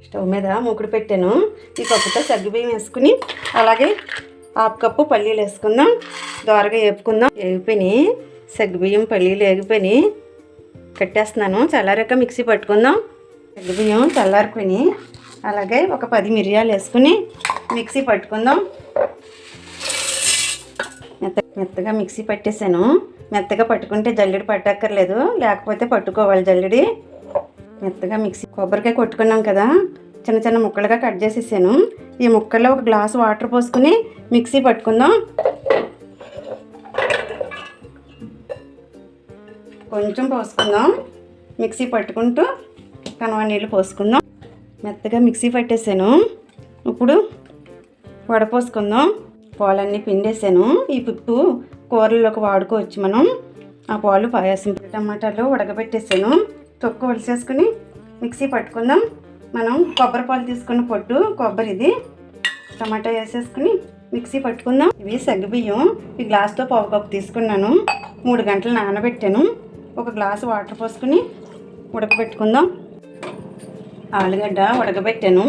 Stove మీద మూకుడు పెట్టాను. ఈ కప్పుతో సగ్గుబియ్యం వేసుకుని అలాగే హాఫ్ కప్పు పల్లీలు వేసుకుందాం. దోరగా వేపుకుందాం. వేగిపోయినాయి సగ్గుబియ్యం, పల్లీలు వేగిపోయినాయి. కట్టేస్తున్నాను. చల్లారాక మిక్సీ పట్టుకుందాం. సగ్గుబియ్యం చల్లారిపోయినాయి. అలాగే ఒక 10 మిరియాలు వేసుకుని మిక్సీ పట్టుకుందాం. మెత్తగా మిక్సీ పట్టేసాను. మెత్తగా పట్టుకుంటే జల్లెడి పట్టక్కర్లేదు, లేకపోతే పట్టుకోవాలి జల్లెడి. మెత్తగా మిక్సీ. కొబ్బరికాయ కొట్టుకున్నాం కదా, చిన్న చిన్న ముక్కలుగా కట్ చేసేసాను. ఈ ముక్కల్లో ఒక గ్లాసు వాటర్ పోసుకుని మిక్సీ పట్టుకుందాం. కొంచెం పోసుకుందాం. మిక్సీ పట్టుకుంటూ కనవ నీళ్ళు పోసుకుందాం. మెత్తగా మిక్సీ పట్టేసాను. ఇప్పుడు వడపోసుకుందాం. పాలన్నీ పిండేసాను. ఈ పిప్పు కూరల్లోకి వాడుకోవచ్చు మనం. ఆ పాలు పాయాసం. టమాటాలు ఉడకబెట్టేసాను. తొక్కు వలిసేసుకుని మిక్సీ పట్టుకుందాం. మనం కొబ్బరి పాలు తీసుకున్న పొట్టు కొబ్బరి ఇది. టమాటా వేసేసుకుని మిక్సీ పట్టుకుందాం. ఇవి సగ్గుబియ్యం. ఈ గ్లాస్తో 1/2 కప్పు తీసుకున్నాను. 3 గంటలు నానబెట్టాను. ఒక గ్లాసు వాటర్ పోసుకుని ఉడకబెట్టుకుందాం. ఆలుగడ్డ ఉడకబెట్టాను.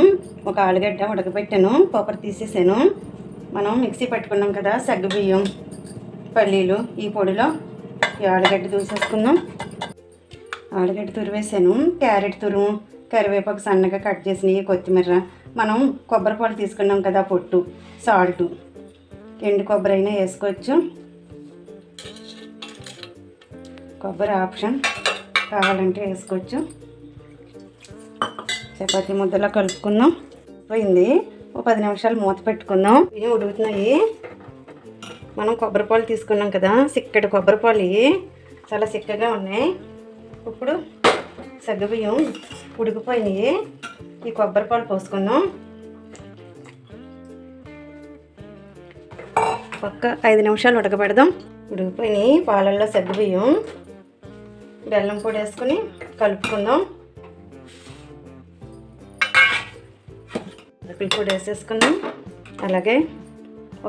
ఒక ఆలుగడ్డ ఉడకబెట్టాను. కొబ్బరి తీసేసాను. మనం మిక్సీ పట్టుకున్నాం కదా సగ్గుబియ్యం, పల్లీలు, ఈ పొడిలో ఈ ఆలుగడ్డ దూసేసుకుందాం. ఆలుగడ్డ తురివేసాను. క్యారెట్ తురుము, కరివేపాకు సన్నగా కట్ చేసినవి, కొత్తిమీర, మనం కొబ్బరి పాలు తీసుకున్నాం కదా పొట్టు, సాల్టు, ఎండు కొబ్బరి అయినా వేసుకోవచ్చు. కొబ్బరి ఆప్షన్, కావాలంటే వేసుకోవచ్చు. చపాతీ ముద్దలా కలుపుకుందాం. పోయింది. ఒక 10 నిమిషాలు మూత పెట్టుకుందాం. ఇవి ఉడుకుతున్నాయి. మనం కొబ్బరి పాలు తీసుకున్నాం కదా, చిక్కటి కొబ్బరి పాలు చాలా చిక్కగా ఉన్నాయి. ఇప్పుడు సగ్గుబియ్యం ఉడికిపోయినాయి. ఈ కొబ్బరి పాలు పోసుకుందాం. పక్క 5 నిమిషాలు ఉడకబెడదాం. ఉడికిపోయినాయి పాలల్లో సగ్గుబియ్యం. బెల్లం పొడి వేసుకుని కలుపుకుందాం. అరకుల పొడి వేసేసుకుందాం. అలాగే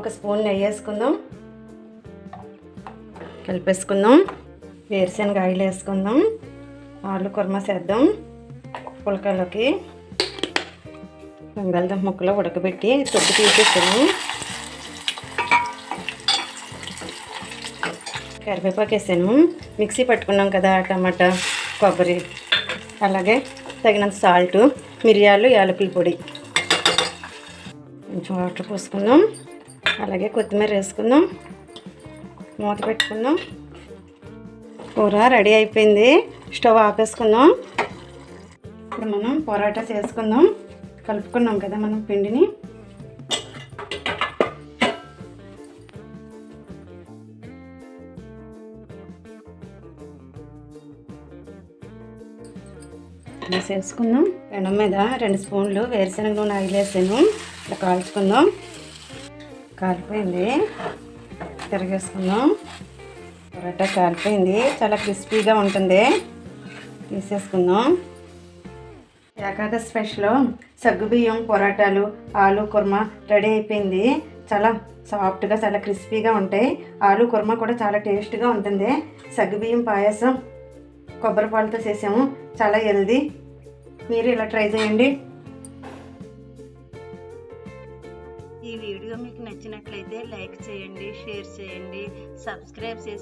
ఒక స్పూన్ నెయ్యి వేసుకుందాం. కలిపేసుకుందాం. వేరుశనగ ఆయిల్ వేసుకుందాం. ఆలు కుర్మా చేద్దాం. పులకలోకి బంగాళదుంప ముక్కలు ఉడకబెట్టి తొక్కు తీసేసాను. కరివేపాకు వేసాను. మిక్సీ పట్టుకున్నాం కదా టమాటా, కొబ్బరి, అలాగే తగినంత సాల్టు, మిరియాలు, యాలకుల పొడి, కొంచెం వాటర్ పోసుకుందాం. అలాగే కొత్తిమీర వేసుకుందాం. మూత పెట్టుకుందాం. కూర రెడీ అయిపోయింది. స్టవ్ ఆపేసుకుందాం. ఇప్పుడు మనం పొరాటా చేసుకుందాం. కలుపుకున్నాం కదా మనం పిండిని. వేసేసుకుందాం. పెనం మీద 2 స్పూన్లు వేరుశనగ నూనె ఆయిల్ వేసాను. ఇలా కాల్చుకుందాం. కాలిపోయింది. తిరిగేసుకుందాం. పొరాటా కాలిపోయింది. చాలా క్రిస్పీగా ఉంటుంది. తీసేసుకుందాం. ఏకాదశి స్పెషల్ సగ్గుబియ్యం పొరాటాలు, ఆలు కుర్మా రెడీ అయిపోయింది. చాలా సాఫ్ట్గా, చాలా క్రిస్పీగా ఉంటాయి. ఆలు కుర్మా కూడా చాలా టేస్ట్గా ఉంటుంది. సగ్గుబియ్యం పాయసం కొబ్బరి పాలతో చేసాము. చాలా హెల్దీ. మీరు ఇలా ట్రై చేయండి. ఈ వీడియో మీకు నచ్చినట్లయితే లైక్ చేయండి, షేర్ చేయండి, సబ్స్క్రైబ్ చేసి